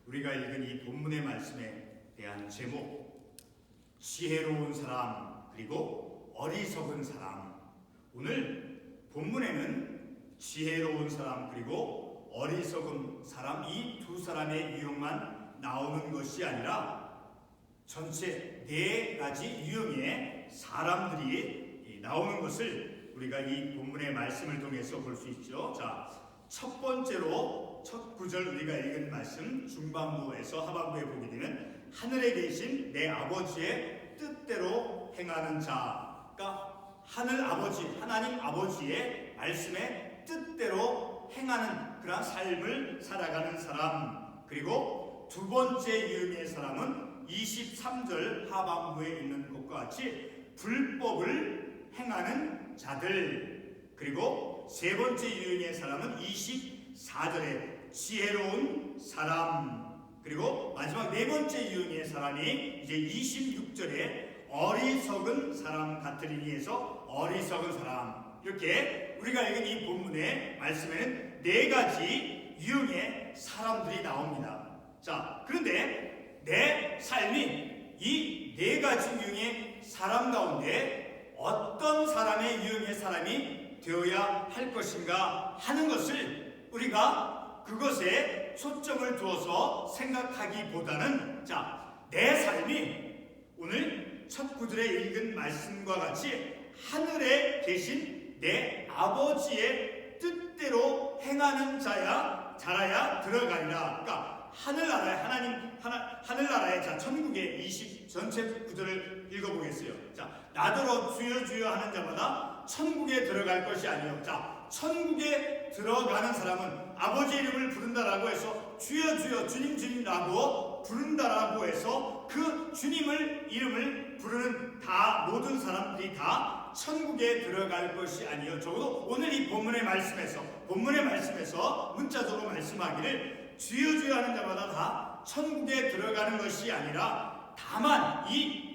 우리가 읽은 이 본문의 말씀에 대한 제목, 지혜로운 사람 그리고 어리석은 사람. 오늘 본문에는 지혜로운 사람 그리고 어리석은 사람, 이 두 사람의 유형만 나오는 것이 아니라 전체 네 가지 유형의 사람들이 나오는 것을 우리가 이 본문의 말씀을 통해서 볼 수 있죠. 자, 첫 번째로 첫 구절 우리가 읽은 말씀 중반부에서 하반부에 보게 되면 하늘에 계신 내 아버지의 뜻대로 행하는 자, 그러니까 하늘 아버지, 하나님 아버지의 말씀에 뜻대로 행하는 그런 삶을 살아가는 사람. 그리고 두 번째 유형의 사람은 23절 하반부에 있는 것과 같이 불법을 행하는 자들. 그리고 세 번째 유형의 사람은 24절에 지혜로운 사람. 그리고 마지막 네 번째 유형의 사람이 이제 26절에 어리석은 사람 같으리니 해서 어리석은 사람. 이렇게 우리가 읽은 이 본문의 말씀에는 네 가지 유형의 사람들이 나옵니다. 자, 그런데 내 삶이 이 네 가지 유형의 사람 가운데 어떤 사람의 유형의 사람이 되어야 할 것인가 하는 것을 우리가 그것에 초점을 두어서 생각하기보다는, 자, 내 삶이 오늘 첫 구절에 읽은 말씀과 같이 하늘에 계신 내 아버지의 뜻대로 행하는 자라야 들어가리라. 그러니까 하늘나라에 하늘나라에, 자, 천국의 20 전체 구절을 읽어보겠어요. 자, 나더러 주여 주여 하는 자마다 천국에 들어갈 것이 아니요. 자, 천국에 들어가는 사람은 아버지 이름을 부른다라고 해서 주여 주여 주님 주님라고 부른다라고 해서 그 주님을 이름을 부르는 다 모든 사람들이 다 천국에 들어갈 것이 아니요. 적어도 오늘 이 본문의 말씀에서 문자적으로 말씀하기를 주여 주여 하는 자마다 다 천국에 들어가는 것이 아니라 다만 이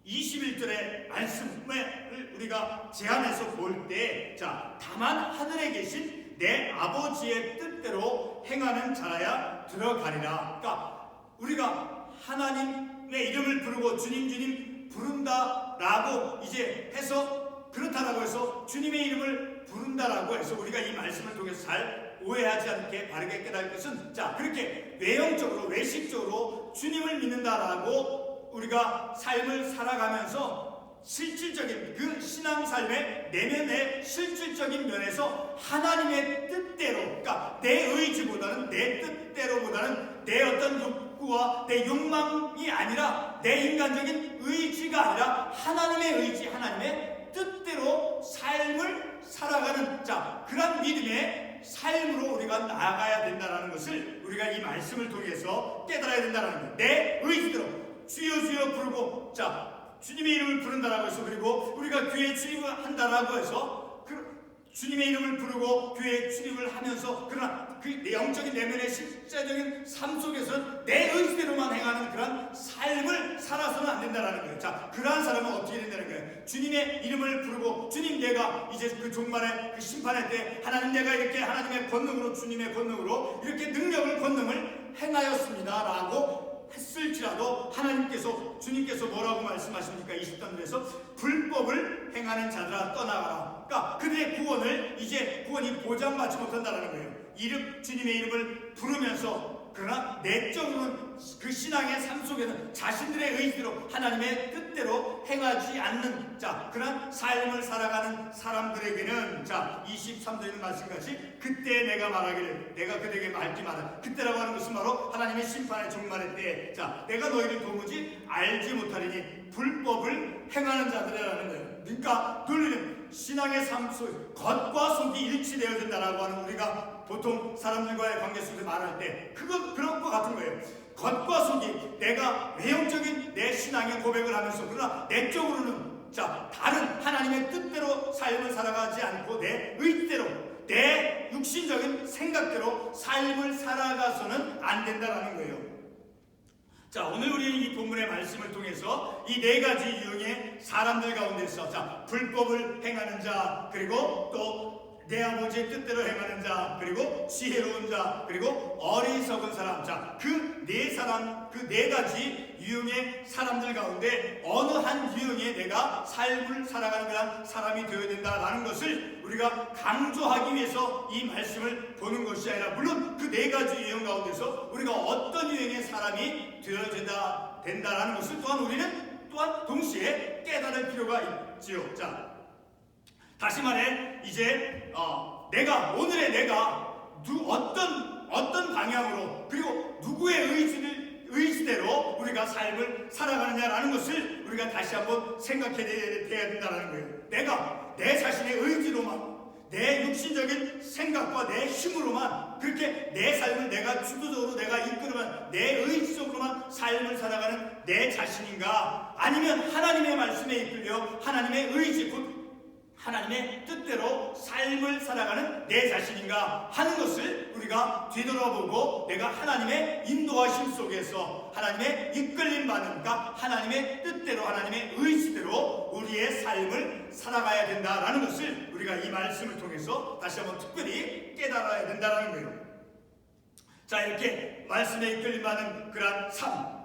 21절의 말씀을 우리가 제안해서 볼 때, 자, 다만 하늘에 계신 내 아버지의 뜻대로 행하는 자라야 들어가리라. 그러니까 우리가 하나님의 이름을 부르고 주님 주님 부른다라고 이제 해서 그렇다라고 해서 주님의 이름을 부른다라고 해서 우리가 이 말씀을 통해서 잘 오해하지 않게 바르게 깨달을 것은, 자, 그렇게 외형적으로 외식적으로 주님을 믿는다라고 우리가 삶을 살아가면서 실질적인 그 신앙삶의 내면의 실질적인 면에서 하나님의 뜻대로, 그러니까 내 의지보다는 내 뜻대로보다는 내 어떤 욕구와 내 욕망이 아니라 내 인간적인 의지가 아니라 하나님의 의지, 하나님의 뜻대로 삶을 살아가는, 자, 그런 믿음의 삶으로 우리가 나아가야 된다는 것을 우리가 이 말씀을 통해서 깨달아야 된다는 거예요. 내 의지대로 주여 주여 부르고, 자, 주님의 이름을 부른다라고 해서, 그리고 우리가 교회에 출입을 한다라고 해서 주님의 이름을 부르고 교회에 출입을 하면서, 그러나 그 영적인 내면의 실제적인 삶 속에서는 내 의지대로만 행하는 그런 삶을 살아서는 안 된다는 거예요. 자, 그러한 사람은 어떻게 된다는 거예요? 주님의 이름을 부르고, 주님 내가 이제 그 종말의 그 심판의 때 하나님 내가 이렇게 하나님의 권능으로, 주님의 권능으로 이렇게 능력을 권능을 행하였습니다라고 했을지라도 하나님께서, 주님께서 뭐라고 말씀하십니까? 20절에서 불법을 행하는 자들아 떠나가라. 그러니까 그들의 구원을, 이제 구원이 보장받지 못한다는 거예요. 주님의 이름을 부르면서, 그러나 내적으로는 그 신앙의 삶 속에는 자신들의 의지로 하나님의 뜻대로 행하지 않는, 자, 그런 삶을 살아가는 사람들에게는, 자, 23절의 말씀같이 그때 내가 말하기를 내가 그들에게 말지 마라. 그때라고 하는 것은 바로 하나님의 심판의 종말의 때, 자, 내가 너희를 도무지 알지 못하리니 불법을 행하는 자들이라는 거예요. 그러니까 누리는 신앙의 삶 속 겉과 속이 일치되어진다라고 하는, 우리가 보통 사람들과의 관계 속에서 말할 때 그런 것 같은 거예요. 겉과 속이, 내가 외형적인 내 신앙의 고백을 하면서 그러나 내적으로는, 자, 다른 하나님의 뜻대로 삶을 살아가지 않고 내 의지대로, 내 육신적인 생각대로 삶을 살아가서는 안 된다라는 거예요. 자, 오늘 우리는 이 본문의 말씀을 통해서 이 네 가지 유형의 사람들 가운데서, 자, 불법을 행하는 자, 그리고 또 내 아버지의 뜻대로 행하는 자, 그리고 지혜로운 자, 그리고 어리석은 사람, 자, 그 그 네 가지 유형의 사람들 가운데 어느 한 유형의 내가 삶을 살아가는 그런 사람이 되어야 된다라는 것을 우리가 강조하기 위해서 이 말씀을 보는 것이 아니라, 물론 그 네 가지 유형 가운데서 우리가 어떤 유형의 사람이 되어야 된다라는 것을 또한 우리는 또한 동시에 깨달을 필요가 있지요. 자, 다시 말해 이제 오늘의 내가 어떤 방향으로 그리고 누구의 의지대로 우리가 삶을 살아가느냐라는 것을 우리가 다시 한번 생각해야 된다는 거예요. 내가 내 자신의 의지로만, 내 육신적인 생각과 내 힘으로만 그렇게 내 삶을 내가 주도적으로 내가 이끌어만 내 의지적으로만 삶을 살아가는 내 자신인가, 아니면 하나님의 말씀에 이끌려 하나님의 의지 곧 하나님의 뜻대로 삶을 살아가는 내 자신인가 하는 것을 우리가 뒤돌아보고 내가 하나님의 인도하심 속에서 하나님의 이끌림 받는가 하나님의 뜻대로 하나님의 의지대로 우리의 삶을 살아가야 된다라는 것을 우리가 이 말씀을 통해서 다시 한번 특별히 깨달아야 된다는 거예요. 자, 이렇게 말씀에 이끌림 받는 그러한 삶,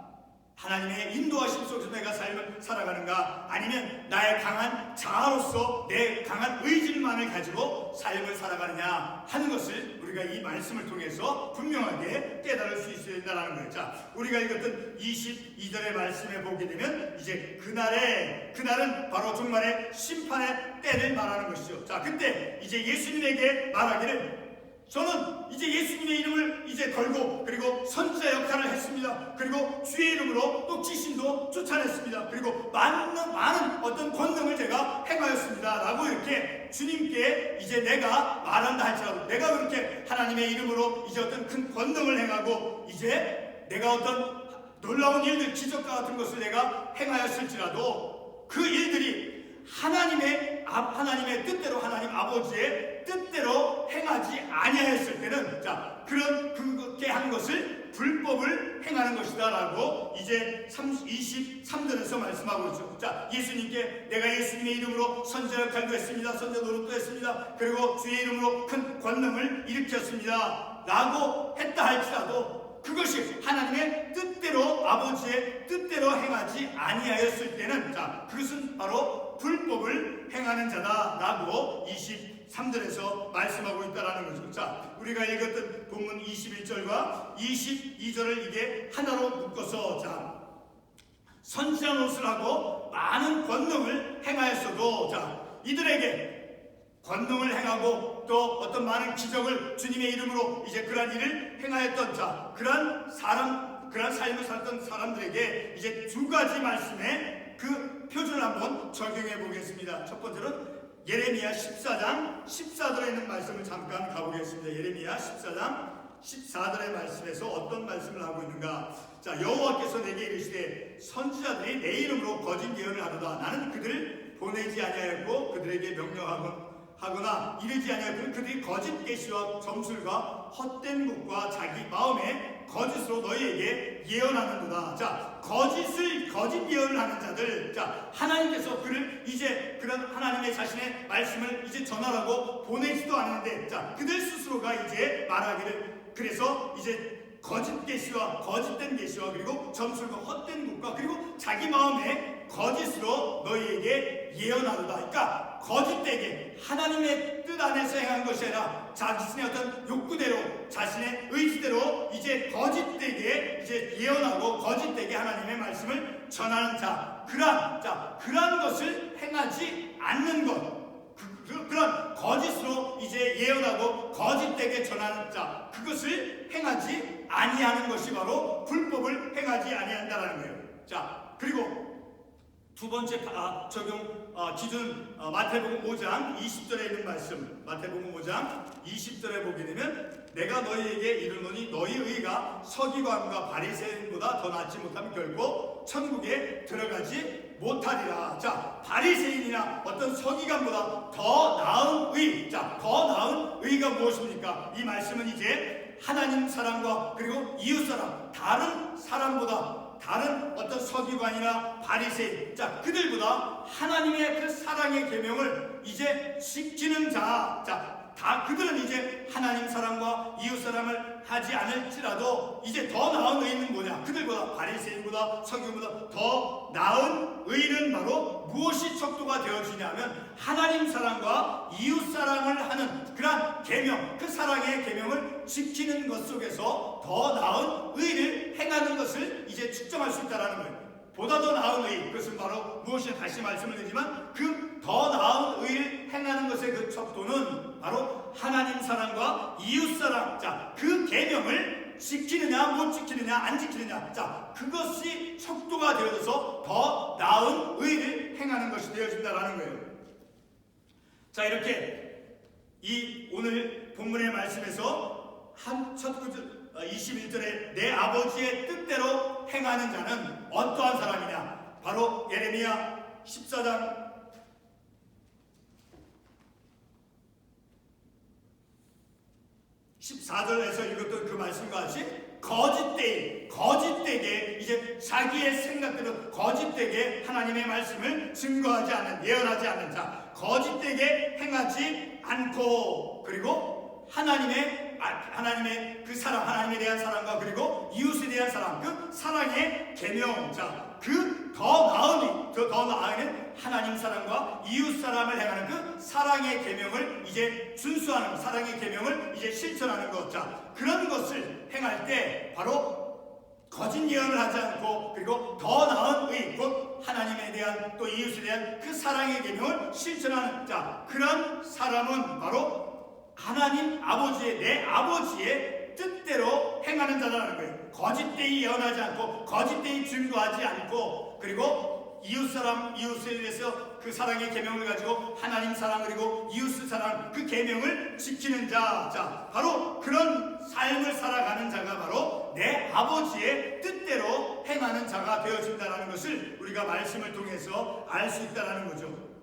하나님의 인도하심 속에서 내가 삶을 살아가는가, 아니면 나의 강한 자아로서 내 강한 의지만을 가지고 삶을 살아가느냐 하는 것을 우리가 이 말씀을 통해서 분명하게 깨달을 수 있어야 된다는 거예요. 자, 우리가 읽었던 22절의 말씀에 보게 되면 이제 그날은 바로 정말의 심판의 때를 말하는 것이죠. 자, 그때 이제 예수님에게 말하기를, 저는 이제 예수님의 이름을 이제 걸고 그리고 선지자 역할을 했습니다. 그리고 주의 이름으로 또 귀신도 쫓아냈습니다. 그리고 많은 어떤 권능을 제가 행하였습니다 라고 이렇게 주님께 이제 내가 말한다 할지라도, 내가 그렇게 하나님의 이름으로 이제 어떤 큰 권능을 행하고 이제 내가 어떤 놀라운 일들, 기적과 같은 것을 내가 행하였을지라도 그 일들이 하나님의 뜻대로, 하나님 아버지의 뜻대로 행하지 아니하였을 때는, 자, 그렇게 한 것을 불법을 행하는 것이다 라고 이제 23절에서 말씀하고 있죠. 자, 예수님께 내가 예수님의 이름으로 선지자 역할도 했습니다, 선지자 노릇도 했습니다, 그리고 주의 이름으로 큰 권능을 일으켰습니다 라고 했다 할지라도 그것이 하나님의 뜻대로, 아버지의 뜻대로 행하지 아니하였을 때는, 자, 그것은 바로 불법을 행하는 자다라고 23절에서 말씀하고 있다라는 거죠. 자, 우리가 읽었던 본문 21절과 22절을 이게 하나로 묶어서, 자, 선지자 노릇을 하고 많은 권능을 행하였어도, 자, 이들에게 권능을 행하고 또 어떤 많은 기적을 주님의 이름으로 이제 그러한 일을 행하였던, 자, 그러한 삶을 살던 사람들에게 이제 두 가지 말씀의 그 표준을 한번 적용해 보겠습니다. 첫 번째는 예레미야 14장 14절에 있는 말씀을 잠깐 가보겠습니다. 예레미야 14장 14절의 말씀에서 어떤 말씀을 하고 있는가. 자, 여호와께서 내게 이르시되 선지자들이 내 이름으로 거짓 예언을 하도다. 나는 그들을 보내지 아니하였고 그들에게 명령하거나 이르지 아니하였고 그들이 거짓 계시와 점술과 헛된 묵과 자기 마음에 거짓으로 너희에게 예언하는도다. 자, 거짓 예언을 하는 자들, 자, 하나님께서 그를 이제 그런 하나님의 자신의 말씀을 이제 전하라고 보내지도 않는데, 자, 그들 스스로가 이제 말하기를, 그래서 이제 거짓 계시와 거짓된 계시와 그리고 점술과 헛된 묵과 그리고 자기 마음에 거짓으로 너희에게 예언하도다. 그러니까 거짓되게 하나님의 뜻 안에서 행한 것이 아니라 자신의 어떤 욕구대로, 자신의 의지대로 이제 거짓되게 이제 예언하고 거짓되게 하나님의 말씀을 전하는 자, 그러한 것을 행하지 않는 것, 그런 거짓으로 이제 예언하고 거짓되게 전하는 자, 그것을 행하지 아니하는 것이 바로 불법을 행하지 아니한다라는 거예요. 자, 그리고 두 번째 적용 기준, 마태복음 5장 20절에 있는 말씀, 마태복음 5장 20절에 보게 되면 내가 너희에게 이르노니 너희 의가 서기관과 바리새인보다 더 낫지 못하면 결코 천국에 들어가지 못하리라. 자, 바리새인이나 어떤 서기관보다 더 나은 의, 자, 더 나은 의가 무엇입니까? 이 말씀은 이제 하나님 사람과 그리고 이웃 사람, 다른 사람보다, 다른 어떤 서기관이나 바리새인, 자, 그들보다 하나님의 그 사랑의 계명을 이제 지키는 자, 다 그들은 이제 하나님 사랑과 이웃 사랑을 하지 않을지라도 이제 더 나은 의는 바리새인보다 서기관보다 더 나은 의는 바로 무엇이 척도가 되어지냐면 하나님 사랑과 이웃 사랑을 하는 그러한 계명, 그 사랑의 계명을 지키는 것 속에서 더 나은 의를 행하는 것을 이제 측정할 수 있다는 거예요. 보다 더 나은 의, 그것은 바로 무엇이냐 다시 말씀을 드리지만 그 더 나은 의를 행하는 것의 그 척도는 바로 하나님 사랑과 이웃 사랑, 자, 그 계명을 지키느냐 못 지키느냐 안 지키느냐, 자, 그것이 척도가 되어져서 더 나은 의를 행하는 것이 되어진다라는 거예요. 자, 이렇게 이 오늘 본문의 말씀에서 한 첫 구절 21절에 내 아버지의 뜻대로 행하는 자는 어떠한 사람이냐, 바로 예레미야 14장 14절에서 읽었던 그 말씀과 같이 거짓되게 이제 자기의 생각대로 거짓되게 하나님의 말씀을 증거하지 않는, 예언하지 않는 자, 거짓되게 행하지 않고, 그리고 하나님의 그 사랑, 하나님에 대한 사랑과 그리고 이웃에 대한 사랑, 그 사랑의 계명, 자, 그 더 나은 하나님 사랑과 이웃 사랑을 행하는 그 사랑의 계명을 이제 준수하는, 사랑의 계명을 이제 실천하는 것, 자, 그런 것을 행할 때 바로 거짓 예언을 하지 않고 그리고 더 나은 의, 곧 하나님에 대한 또 이웃에 대한 그 사랑의 계명을 실천하는, 자, 그런 사람은 바로 하나님 아버지의, 내 아버지의 뜻대로 행하는 자라는 거예요. 거짓되이 예언하지 않고 거짓되이 증거하지 않고, 그리고 이웃에 대해서 그 사랑의 계명을 가지고 하나님 사랑 그리고 이웃 사랑, 그 계명을 지키는 자, 자, 바로 그런 삶을 살아가는 자가 바로 내 아버지의 뜻대로 행하는 자가 되어진다는 것을 우리가 말씀을 통해서 알 수 있다는 거죠.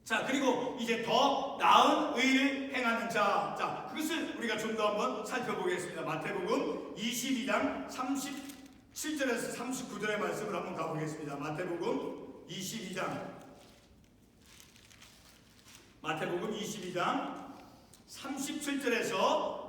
자, 그리고 이제 더 나은 의를 행하는 자, 자, 그것을 우리가 좀 더 한번 살펴보겠습니다. 마태복음 22장 37절에서 39절의 말씀을 한번 가보겠습니다. 마태복음 22장 37절에서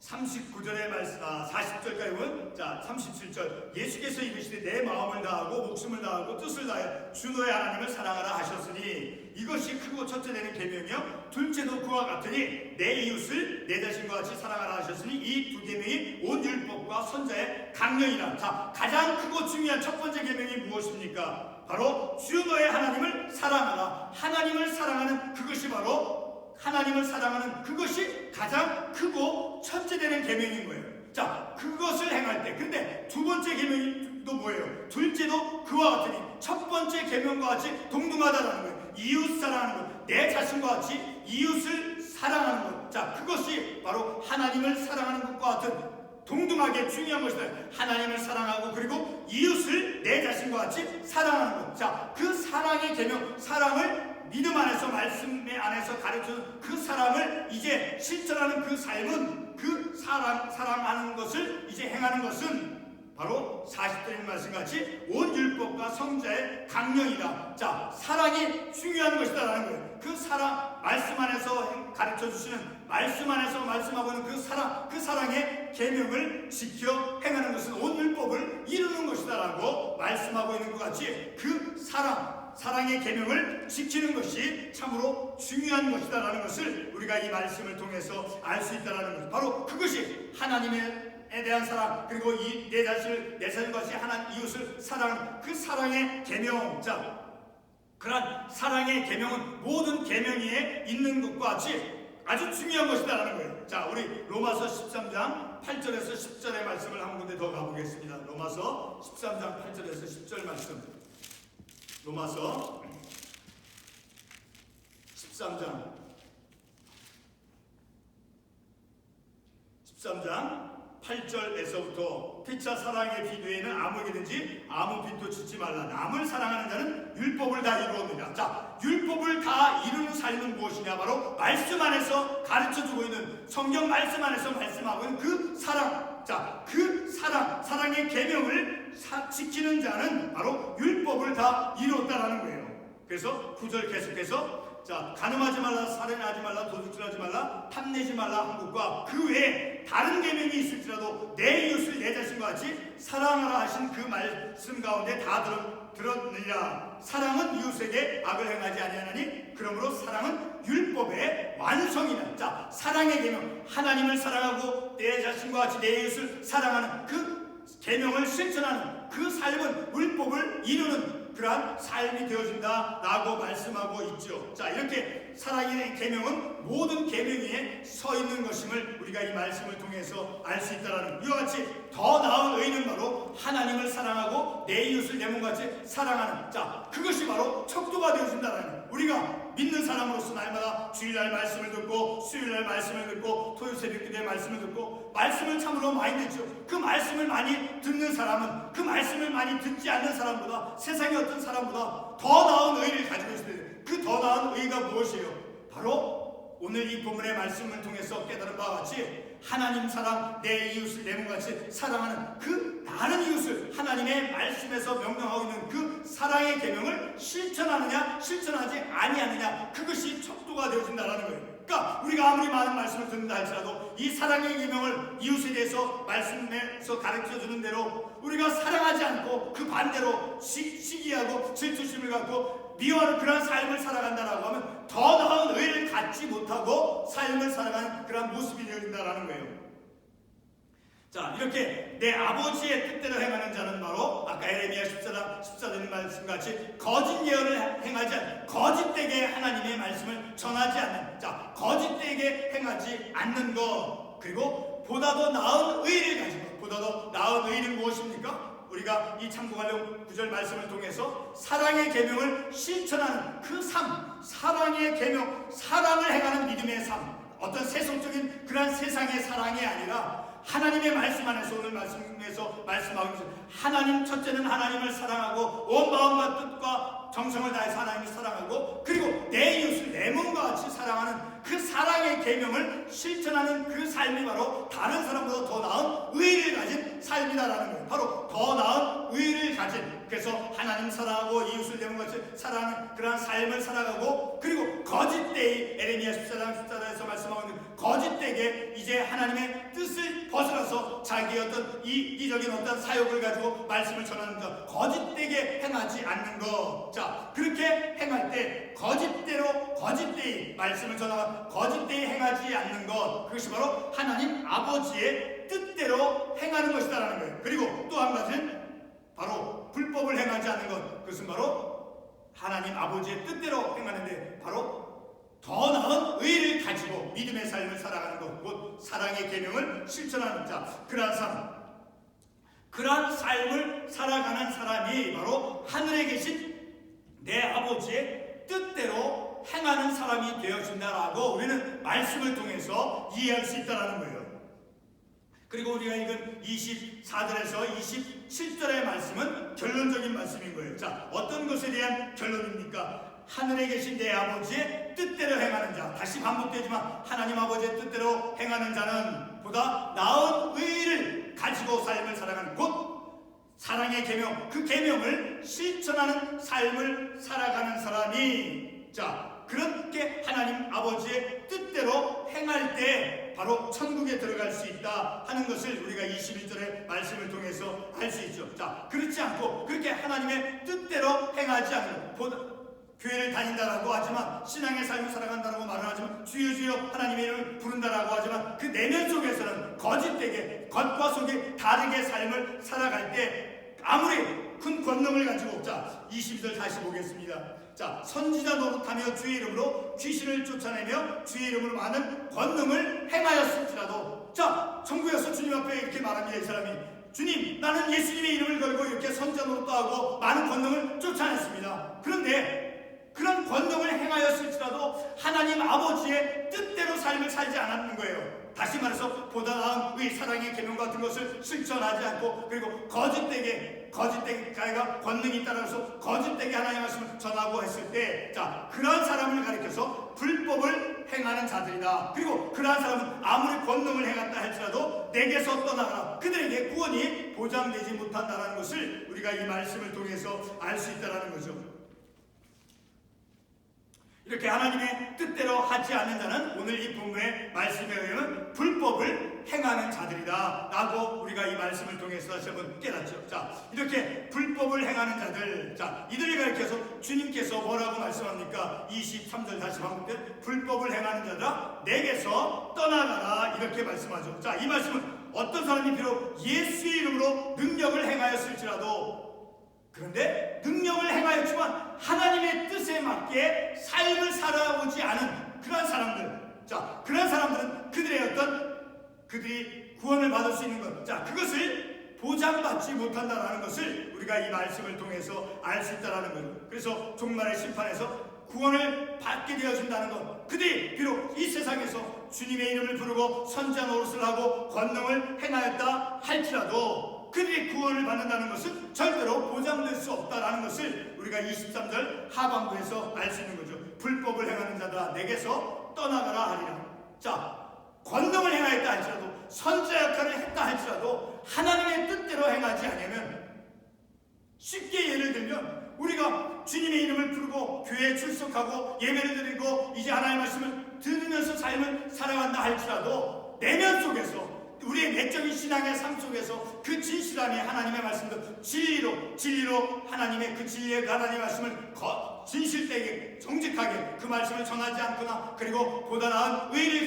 39절의 말씀, 40절까지 보면, 자, 37절, 예수께서 이르시되 내 마음을 다하고 목숨을 다하고 뜻을 다하여 주 너의 하나님을 사랑하라 하셨으니 이것이 크고 첫째 되는 계명이요 둘째도 그와 같으니 내 이웃을 내 자신과 같이 사랑하라 하셨으니 이 두 계명이 온 율법과 선자의 강령이라. 자, 가장 크고 중요한 첫 번째 계명이 무엇입니까? 바로 주 너의 하나님을 사랑하라. 하나님을 사랑하는 그것이 바로, 하나님을 사랑하는 그것이 가장 크고 첫째 되는 계명인 거예요. 자, 그것을 행할 때, 근데 두 번째 계명이 또 뭐예요? 둘째도 그와 같으니, 첫 번째 계명과 같이 동등하다라는 거예요. 이웃 사랑하는 것, 내 자신과 같이 이웃을 사랑하는 것, 자, 그것이 바로 하나님을 사랑하는 것과 같은 동등하게 중요한 것이다. 하나님을 사랑하고 그리고 이웃을 내 자신과 같이 사랑하는 것, 자, 그 사랑의 계명, 사랑을 믿음 안에서, 말씀 안에서 가르쳐준 그 사랑을 이제 실천하는 그 삶은, 그 사랑하는 것을 이제 행하는 것은 바로 40절의 말씀같이 온 율법과 성자의 강령이다. 자, 사랑이 중요한 것이다라는 거예요. 그 사랑, 말씀 안에서 가르쳐주시는, 말씀 안에서 말씀하고 있는 그 사랑의 계명을 지켜 행하는 것은 온 율법을 이루는 것이다라고 말씀하고 있는 것 같이 그 사랑의 계명을 지키는 것이 참으로 중요한 것이다라는 것을 우리가 이 말씀을 통해서 알 수 있다라는 것. 바로 그것이 하나님에 대한 사랑, 그리고 내 자신과 같이 하나님 이웃을 사랑하는 그 사랑의 계명. 자, 그러한 사랑의 계명은 모든 계명에 있는 것과 같이 아주 중요한 것이다라는 거예요. 자, 우리 로마서 13장 8절에서 10절의 말씀을 한 군데 더 가보겠습니다. 로마서 13장 8절에서 10절 말씀. 로마서 13장 8절에서부터 피차 사랑의 비두에는 아무에게든지 아무 빚도 짓지 말라. 남을 사랑하는 자는 율법을 다 이루었느니라. 자, 율법을 다 이루는 삶은 무엇이냐? 바로 말씀 안에서 가르쳐주고 있는, 성경 말씀 안에서 말씀하고 있는 그 사랑. 자, 그 사랑의 계명을 지키는 자는 바로 율법을 다 이루었다라는 거예요. 그래서 9절 계속해서 자, 간음하지 말라, 살인하지 말라, 도둑질하지 말라, 탐내지 말라 한 것과 그 외에 다른 계명이 있을지라도 내 이웃을 내 자신과 같이 사랑하라 하신 그 말씀 가운데 다 들었느니라. 사랑은 이웃에게 악을 행하지 아니하나니 그러므로 사랑은 율법의 완성이다. 자, 사랑의 계명, 하나님을 사랑하고 내 자신과 같이 내 이웃을 사랑하는 그 계명을 실천하는 그 삶은 율법을 이루는 그러한 삶이 되어진다라고 말씀하고 있죠. 자, 이렇게 사랑의 계명은 모든 계명 위에 서 있는 것임을 우리가 이 말씀을 통해서 알 수 있다라는, 이와 같이 더 나은 의는 바로 하나님을 사랑하고 내 이웃을 내 몸같이 사랑하는, 자, 그것이 바로 척도가 되어진다라는, 우리가 믿는 사람으로서 날마다 주일날 말씀을 듣고 수요일날 말씀을 듣고 토요일 새벽기도의 말씀을 듣고 말씀을 참으로 많이 듣죠. 그 말씀을 많이 듣는 사람은 그 말씀을 많이 듣지 않는 사람보다, 세상의 어떤 사람보다 더 나은 의를 가지고 있을 때, 그 더 나은 의가 무엇이에요? 바로 오늘 이 본문의 말씀을 통해서 깨달은 바와 같이 하나님 사랑, 내 이웃을 내 몸같이 사랑하는 그 다른 이웃을 하나님의 말씀에서 명령하고 있는 그 사랑의 계명을 실천하느냐 실천하지 아니하느냐, 그것이 척도가 되어진다는 거예요. 그러니까 우리가 아무리 많은 말씀을 듣는다 할지라도 이 사랑의 계명을 이웃에 대해서 말씀에서 가르쳐주는 대로 우리가 사랑하지 않고 그 반대로 시기하고 질투심을 갖고 미워하는 그런 삶을 살아간다라고 하면 더 나은 의를 갖지 못하고 삶을 살아가는 그런 모습이 되어진다라는 거예요. 자, 이렇게 내 아버지의 뜻대로 행하는 자는 바로 아까 에레미야 14절 말씀같이 거짓 예언을 행하지 않는, 거짓되게 하나님의 말씀을 전하지 않는, 자, 거짓되게 행하지 않는 것, 그리고 보다 더 나은 의를 가지고, 보다 더 나은 의는 무엇입니까? 우리가 이 참고하려고 9절 말씀을 통해서 사랑의 계명을 실천하는 그 삶, 사랑의 계명, 사랑을 행하는 믿음의 삶, 어떤 세속적인 그런 세상의 사랑이 아니라 하나님의 말씀 안에서 오늘 말씀에서 말씀하고 있어요. 하나님, 첫째는 하나님을 사랑하고 온 마음과 뜻과 정성을 다해서 하나님을 사랑하고, 그리고 내 이웃을 내 몸과 같이 사랑하는 그 사랑의 계명을 실천하는 그 삶이 바로 다른 사람보다 더 나은 의의를 가진 삶이다라는 거예요. 바로 더 나은 의의를 가진, 그래서 하나님 사랑하고 이웃을 내 몸같이 사랑하는 그러한 삶을 살아가고, 그리고 거짓되이 에레미야 14장에서 말씀하고 있는 거짓되게 이제 하나님의 뜻을 벗어나서 자기의 어떤 이기적인 어떤 사욕을 가지고 말씀을 전하는 것, 거짓되게 행하지 않는 것. 자, 그렇게 행할 때 거짓대로 거짓되이 말씀을 전하고 거짓되이 행하지 않는 것, 그것이 바로 하나님 아버지의 뜻대로 행하는 것이다라는 거예요. 그리고 또 한 가지는 바로 불법을 행하지 않는 것, 그것은 바로 하나님 아버지의 뜻대로 행하는데 바로 더 나은 의를 가지고 믿음의 삶을 살아가는 것, 곧 사랑의 계명을 실천하는 자, 그러한 삶, 그러한 삶을 살아가는 사람이 바로 하늘에 계신 내 아버지의 뜻대로 행하는 사람이 되어진다라고 우리는 말씀을 통해서 이해할 수 있다는 거예요. 그리고 우리가 읽은 24절에서 27절의 말씀은 결론적인 말씀인 거예요. 자, 어떤 것에 대한 결론입니까? 하늘에 계신 내 아버지의 뜻대로 행하는 자, 다시 반복되지만 하나님 아버지의 뜻대로 행하는 자는 보다 나은 의의를 가지고 삶을 살아가는, 곧 사랑의 계명, 그 계명을 실천하는 삶을 살아가는 사람이, 자, 그렇게 하나님 아버지의 뜻대로 행할 때 바로 천국에 들어갈 수 있다 하는 것을 우리가 21절의 말씀을 통해서 알 수 있죠. 자, 그렇지 않고 그렇게 하나님의 뜻대로 행하지 않는, 교회를 다닌다라고 하지만 신앙의 삶을 살아간다라고 말을 하지만 주여 주여 하나님의 이름을 부른다라고 하지만 그 내면 속에서는 거짓되게 겉과 속이 다르게 삶을 살아갈 때 아무리 큰 권능을 가지고, 자, 22절 다시 보겠습니다. 자, 선지자 노릇하며 주의 이름으로 귀신을 쫓아내며 주의 이름으로 많은 권능을 행하였을지라도, 자, 천국에서 주님 앞에 이렇게 말합니다. 이 사람이, 주님, 나는 예수님의 이름을 걸고 이렇게 선지자 노릇도 하고 많은 권능을 쫓아냈습니다. 그런데 그런 권능을 행하였을지라도 하나님 아버지의 뜻대로 삶을 살지 않았는 거예요. 다시 말해서 보다 나은 의 사랑의 계명 같은 것을 실천하지 않고, 그리고 거짓되게 자기가 권능이 있다고 해서 거짓되게 하나님의 말씀을 전하고 했을 때, 자, 그러한 사람을 가리켜서 불법을 행하는 자들이다. 그리고 그러한 사람은 아무리 권능을 행한다 할지라도 내게서 떠나가라, 그들에게 구원이 보장되지 못한다는 것을 우리가 이 말씀을 통해서 알 수 있다는 거죠. 이렇게 하나님의 뜻대로 하지 않는 자는 오늘 이 본문의 말씀에 의하면 불법을 행하는 자들이다 라고 우리가 이 말씀을 통해서 다시 한번 깨닫죠. 자, 이렇게 불법을 행하는 자들, 자, 이들을 가리켜서 주님께서 뭐라고 말씀합니까? 23절 다시 반복된 불법을 행하는 자들아 내게서 떠나가라 이렇게 말씀하죠. 자, 이 말씀은 어떤 사람이 비록 예수의 이름으로 능력을 행하였을지라도, 그런데 능력을 행하였지만 하나님의 뜻에 맞게 삶을 살아오지 않은 그런 사람들, 자, 그런 사람들은 그들이 구원을 받을 수 있는 것, 자, 그것을 보장받지 못한다라는 것을 우리가 이 말씀을 통해서 알 수 있다라는 거죠. 그래서 종말의 심판에서 구원을 받게 되어준다는 것, 그들이 비록 이 세상에서 주님의 이름을 부르고 선지자 노릇을 하고 권능을 행하였다 할지라도 그들이 구원을 받는다는 것은 절대로 보장될 수 없다라는 것을 우리가 23절 하반부에서 알 수 있는 거죠. 불법을 행하는 자들아 내게서 떠나가라 하리라. 자, 권능을 행하였다 할지라도, 선지자 역할을 했다 할지라도 하나님의 뜻대로 행하지 않으면, 쉽게 예를 들면 우리가 주님의 이름을 부르고 교회에 출석하고 예배를 드리고 이제 하나님의 말씀을 들으면서 삶을 살아간다 할지라도 내면 속에서, 우리의 내적인 신앙의 삶 속에서 그 진실함이 하나님의 말씀도 진리로 하나님의 그 진리의 하나님의 말씀을 진실되게 정직하게 그 말씀을 전하지 않거나, 그리고 보다 나은 의의를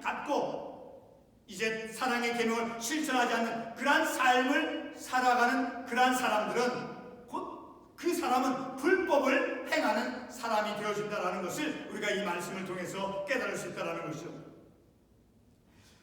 갖고 이제 사랑의 계명을 실천하지 않는 그러한 삶을 살아가는 그러한 사람들은, 곧 그 사람은 불법을 행하는 사람이 되어준다라는 것을 우리가 이 말씀을 통해서 깨달을 수 있다는 것이죠.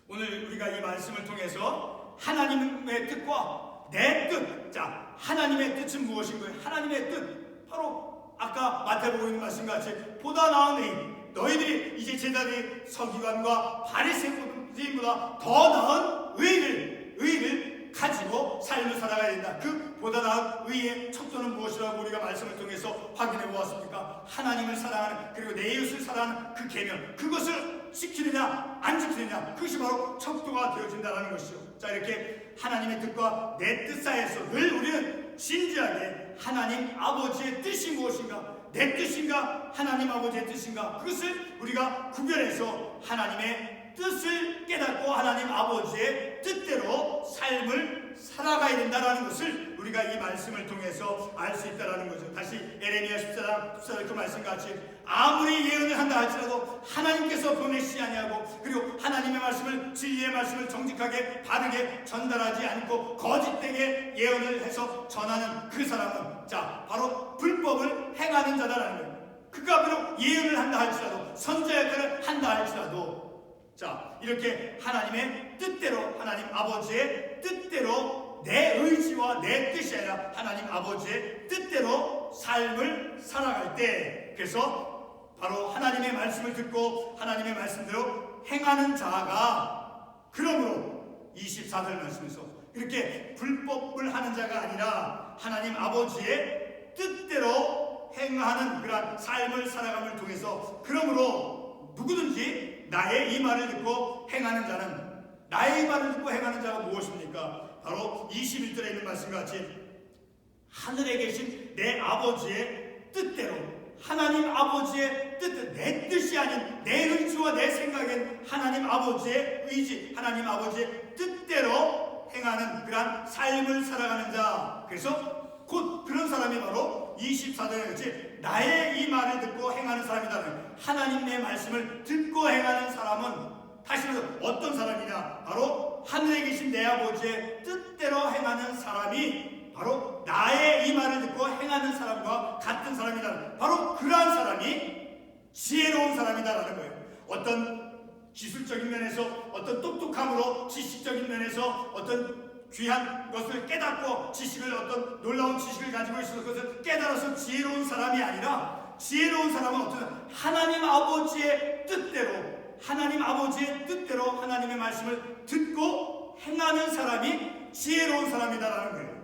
오늘 우리가 이 말씀을 통해서 하나님의 뜻과 내 뜻, 자, 하나님의 뜻은 무엇인가요? 하나님의 뜻, 바로 아까 마태복음 말씀같이 보다 나은 의인, 너희들이 이제 제자들이 서기관과 바리새인보다 더 나은 의의를 가지고 삶을 살아가야 된다. 그 보다 나은 의의 척도는 무엇이라고 우리가 말씀을 통해서 확인해 보았습니까? 하나님을 사랑하는, 그리고 내 이웃을 사랑하는 그 계명, 그것을 지키느냐 안 지키느냐, 그것이 바로 척도가 되어진다는 것이죠. 자, 이렇게 하나님의 뜻과 내 뜻 사이에서 늘 우리는 진지하게 하나님 아버지의 뜻이 무엇인가, 내 뜻인가 하나님 아버지의 뜻인가, 그것을 우리가 구별해서 하나님의 뜻을 깨닫고 하나님 아버지의 뜻대로 삶을 살아가야 된다는 것을 우리가 이 말씀을 통해서 알 수 있다는 거죠. 다시 에레미야 14장 그 말씀같이 아무리 예언을 한다 할지라도 하나님께서 보내시지 아니하고, 그리고 하나님의 말씀을, 진리의 말씀을 정직하게 바르게 전달하지 않고 거짓되게 예언을 해서 전하는 그 사람은, 자, 바로 불법을 행하는 자다라는 거예요. 그가 비록 예언을 한다 할지라도, 선지자 역할을 한다 할지라도, 자, 이렇게 하나님의 뜻대로, 하나님 아버지의 뜻대로 내 의지와 내 뜻이 아니라 하나님 아버지의 뜻대로 삶을 살아갈 때, 그래서 바로 하나님의 말씀을 듣고 하나님의 말씀대로 행하는 자가, 그러므로 24절 말씀에서 이렇게 불법을 하는 자가 아니라 하나님 아버지의 뜻대로 행하는 그런 삶을 살아감을 통해서, 그러므로 누구든지 나의 이 말을 듣고 행하는 자는, 나의 이 말을 듣고 행하는 자가 무엇입니까? 바로 21절에 있는 말씀과 같이 하늘에 계신 내 아버지의 뜻대로, 하나님 아버지의 뜻, 내 뜻이 아닌 내 의지와 내 생각엔 하나님 아버지의 의지, 하나님 아버지의 뜻대로 행하는 그러한 삶을 살아가는 자, 그래서 곧 그런 사람이 바로 24절에 같이 나의 이 말을 듣고 행하는 사람이다. 하나님의 말씀을 듣고 행하는 사람은 다시 말해서 어떤 사람이냐, 바로 하늘에 계신 내 아버지의 뜻대로 행하는 사람이 바로 나의 이 말을 듣고 행하는 사람과 같은 사람이다. 바로 그러한 사람이 지혜로운 사람이다라는 거예요. 어떤 기술적인 면에서, 어떤 똑똑함으로, 지식적인 면에서 어떤 귀한 것을 깨닫고 지식을, 어떤 놀라운 지식을 가지고 있어서 그것을 깨달아서 지혜로운 사람이 아니라, 지혜로운 사람은 어떤 하나님 아버지의 뜻대로, 하나님 아버지의 뜻대로 하나님의 말씀을 듣고 행하는 사람이 지혜로운 사람이다라는 거예요.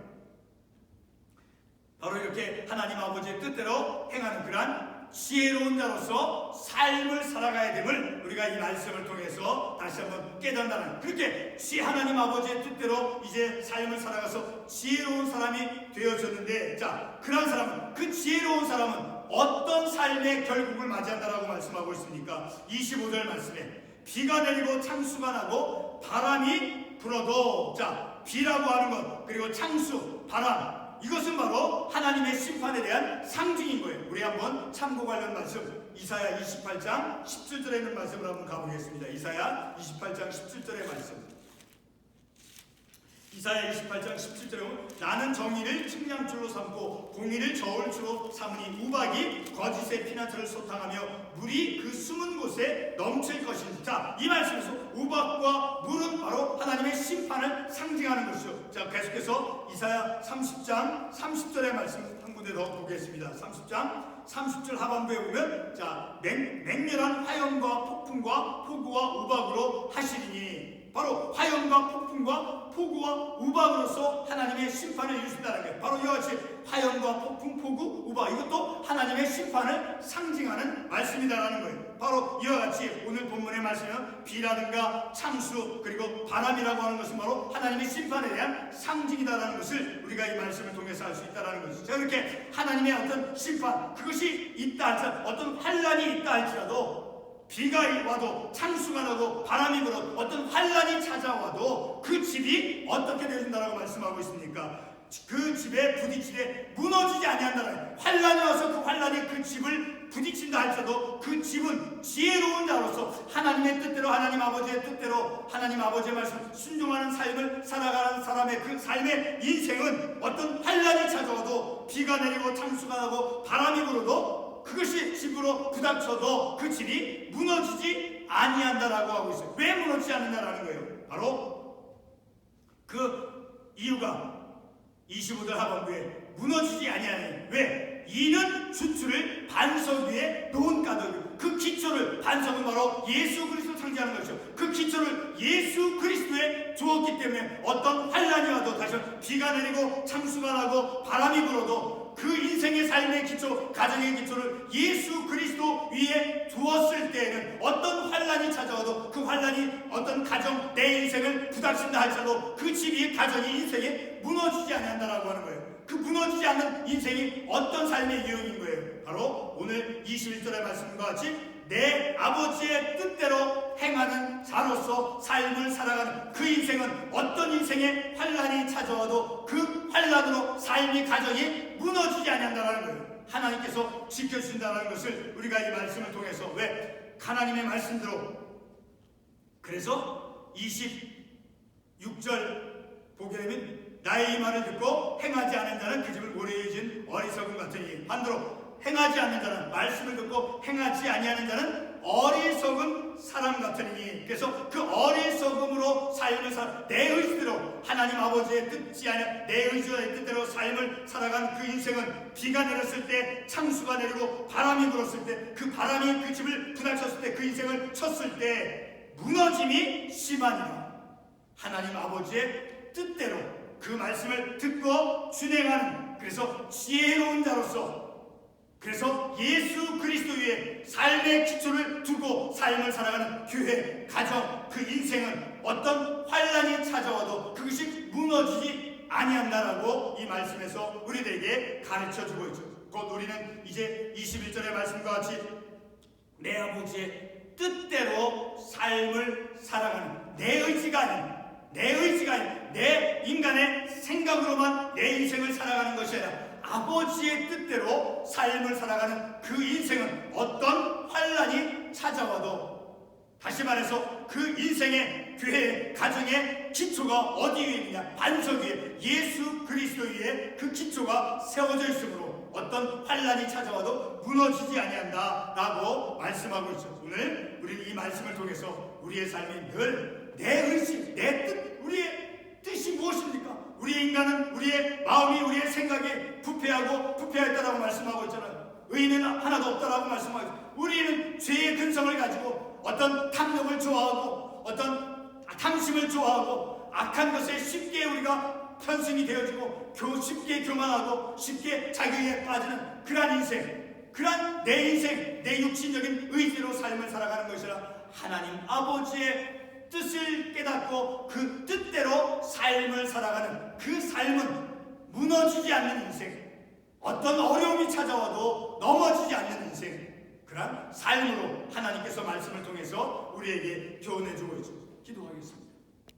바로 이렇게 하나님 아버지의 뜻대로 행하는 그러한 지혜로운 자로서 삶을 살아가야 됨을 우리가 이 말씀을 통해서 다시 한번 깨닫는다는, 그렇게 하나님 아버지의 뜻대로 이제 삶을 살아가서 지혜로운 사람이 되어졌는데, 자, 그런 사람은, 그 지혜로운 사람은 어떤 삶의 결국을 맞이한다라고 말씀하고 있습니까? 25절 말씀에 비가 내리고 창수가 나고 바람이 불어도, 자, 비라고 하는 것 그리고 창수, 바람, 이것은 바로 하나님의 심판에 대한 상징인 거예요. 우리 한번 참고 관련 말씀 이사야 28장 17절에 있는 말씀을 한번 가보겠습니다. 이사야 28장 17절의 말씀. 이사야 28장 17절에 나는 정의를 측량줄로 삼고 공의를 저울줄로 삼으니 우박이 거짓의 피난처를 소탕하며 물이 그 숨은 곳에 넘칠 것이니. 자, 이 말씀에서 우박과 물은 바로 하나님의 심판을 상징하는 것이죠. 자, 계속해서 이사야 30장 30절의 말씀 한 군데 더 보겠습니다. 30장 30절 하반부에 보면, 자, 맹렬한 화염과 폭풍과 폭우와 우박으로 하시리니, 바로 화염과 폭풍과 폭우와 우박으로서 하나님의 심판을 이루신다는 게 바로 이와 같이 화염과 폭풍, 폭우, 우박, 이것도 하나님의 심판을 상징하는 말씀이다라는 거예요. 바로 이와 같이 오늘 본문의 말씀은 비라든가 창수 그리고 바람이라고 하는 것은 바로 하나님의 심판에 대한 상징이다라는 것을 우리가 이 말씀을 통해서 알 수 있다라는 것이죠. 자, 이렇게 하나님의 어떤 심판, 그것이 있다 할지라도, 어떤 환란이 있다 할지라도, 비가 와도 창수가 나도 바람이 불어도 어떤 환란이 찾아와도 그 집이 어떻게 되어진다라고 말씀하고 있습니까? 그 집에 부딪히되 무너지지 아니한다는, 환란이 와서 그 환란이 그 집을 부딪힌다 할지라도 그 집은 지혜로운 자로서 하나님의 뜻대로, 하나님 아버지의 뜻대로, 하나님 아버지의 말씀 순종하는 삶을 살아가는 사람의 그 삶의 인생은 어떤 환란이 찾아와도, 비가 내리고 창수가 나고 바람이 불어도 그것이 집으로 부닥쳐도 그 집이 무너지지 아니한다라고 하고 있어요. 왜 무너지지 않는다라는 거예요? 바로 그 이유가 25절 하반부에 무너지지 아니하니, 왜? 이는 주추를 반석 위에 놓은 까닭이고, 그 기초를, 반석은 바로 예수 그리스도를 상징하는 것이죠. 그 기초를 예수 그리스도에 주었기 때문에 어떤 환란이 와도, 다시 비가 내리고 창수가 나고 바람이 불어도 그 인생의 삶의 기초, 가정의 기초를 예수 그리스도 위에 두었을 때에는 어떤 환란이 찾아와도 그 환란이 어떤 가정, 내 인생을 부닥친다 할지라도 그 집이, 가정이, 인생이 무너지지 않는다라고 하는 거예요. 그 무너지지 않는 인생이 어떤 삶의 유형인 거예요? 바로 오늘 21절의 말씀과 같이 내 아버지의 뜻대로 행하는 자로서 삶을 살아가는 그 인생은 어떤 인생의 환란이 찾아와도 그 환란으로 삶이, 가정이 무너지지 않는다는 거예요. 하나님께서 지켜주신다는 것을 우리가 이 말씀을 통해서, 왜? 하나님의 말씀대로. 그래서 26절 보게 되면 나의 이 말을 듣고 행하지 않은 자는 그 집을 모래에 지은 어리석음 같으니, 반대로 행하지 않는 자는, 말씀을 듣고 행하지 아니하는 자는 어리석은 사람 같으니. 그래서 그 어리석음으로 삶을 내 의지대로, 하나님 아버지의 뜻이 아니라 내 의지와 내 뜻대로 삶을 살아간 그 인생은 비가 내렸을 때, 창수가 내리고 바람이 불었을 때, 그 바람이 그 집을 부닥쳤을 때, 그 인생을 쳤을 때 무너짐이 심하니라. 하나님 아버지의 뜻대로 그 말씀을 듣고 준행하는, 그래서 지혜로운 자로서, 그래서 예수 그리스도 위에 삶의 기초를 두고 삶을 살아가는 교회, 가정, 그 인생은 어떤 환란이 찾아와도 그것이 무너지지 아니한다라고 이 말씀에서 우리들에게 가르쳐주고 있죠. 곧 우리는 이제 21절의 말씀과 같이 내 아버지의 뜻대로 삶을 살아가는, 내 의지가 아닌, 내 인간의 생각으로만 내 인생을 살아가는 것이 아니라 아버지의 뜻대로 삶을 살아가는 그 인생은 어떤 환란이 찾아와도, 다시 말해서 그 인생의, 교회의, 가정의 기초가 어디 위에 있느냐? 반석 위에, 예수 그리스도 위에 그 기초가 세워져 있으므로 어떤 환란이 찾아와도 무너지지 아니한다 라고 말씀하고 있죠. 오늘 우리는 이 말씀을 통해서 우리의 삶이 늘 내 의지, 내 뜻, 우리의 뜻이 무엇입니까? 우리의 인간은 우리의 마음이, 우리의 생각에 부패하였다라고 말씀하고 있잖아요. 의인은 하나도 없다라고 말씀하고 있잖아요. 우리는 죄의 근성을 가지고 어떤 탐욕을 좋아하고 어떤 탐심을 좋아하고 악한 것에 쉽게 우리가 편승이 되어지고 쉽게 교만하고 쉽게 자기에 빠지는 그러한 인생, 그러한 내 인생, 내 육신적인 의지로 삶을 살아가는 것이라 하나님 아버지의 뜻을 깨닫고 그 뜻대로 삶을 살아가는 그 삶은 무너지지 않는 인생, 어떤 어려움이 찾아와도 넘어지지 않는 인생, 그런 삶으로 하나님께서 말씀을 통해서 우리에게 교훈해 주고 있습니다. 기도하겠습니다.